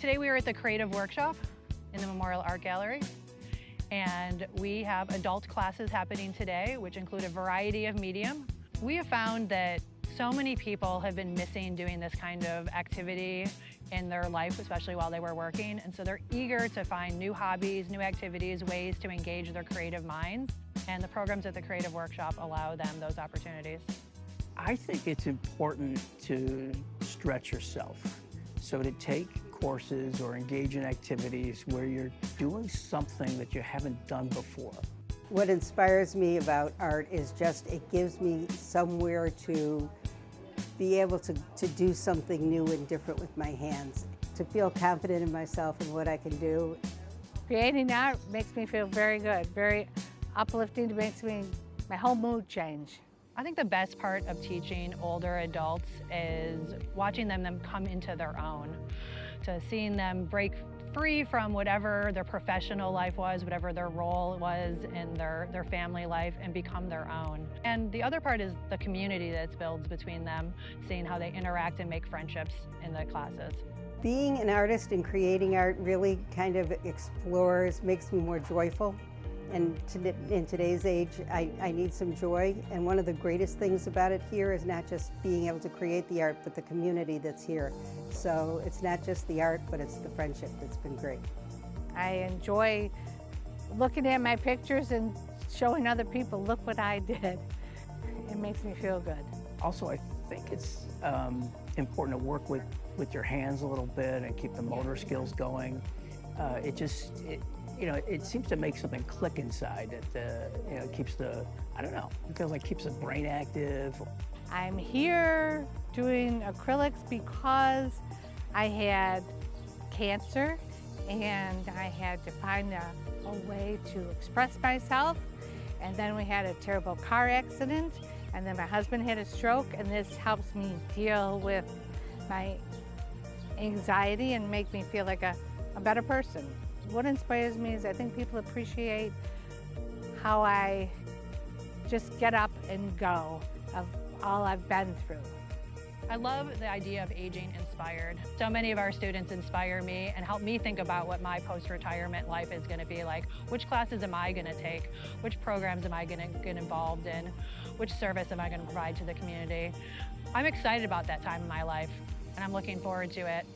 Today we are at the Creative Workshop in the Memorial Art Gallery, and we have adult classes happening today, which include a variety of medium. We have found that so many people have been missing doing this kind of activity in their life, especially while they were working, and so they're eager to find new hobbies, new activities, ways to engage their creative minds, and the programs at the Creative Workshop allow them those opportunities. I think it's important to stretch yourself. So to take courses or engage in activities where you're doing something that you haven't done before. What inspires me about art is just it gives me somewhere to be able to do something new and different with my hands, to feel confident in myself and what I can do. Creating art makes me feel very good, very uplifting. It makes my whole mood change. I think the best part of teaching older adults is watching them come into their own, to seeing them break free from whatever their professional life was, whatever their role was in their family life, and become their own. And the other part is the community that's built between them, seeing how they interact and make friendships in the classes. Being an artist and creating art really kind of explores, makes me more joyful. And in today's age, I need some joy. And one of the greatest things about it here is not just being able to create the art, but the community that's here. So it's not just the art, but it's the friendship that's been great. I enjoy looking at my pictures and showing other people, look what I did. It makes me feel good. Also, I think it's important to work with your hands a little bit and keep the motor skills going. It seems to make something click inside. It keeps it feels like keeps the brain active. I'm here doing acrylics because I had cancer and I had to find a way to express myself. And then we had a terrible car accident, and then my husband had a stroke, and this helps me deal with my anxiety and make me feel like a better person. What inspires me is I think people appreciate how I just get up and go of all I've been through. I love the idea of aging inspired. So many of our students inspire me and help me think about what my post-retirement life is going to be like. Which classes am I going to take? Which programs am I going to get involved in? Which service am I going to provide to the community? I'm excited about that time in my life, and I'm looking forward to it.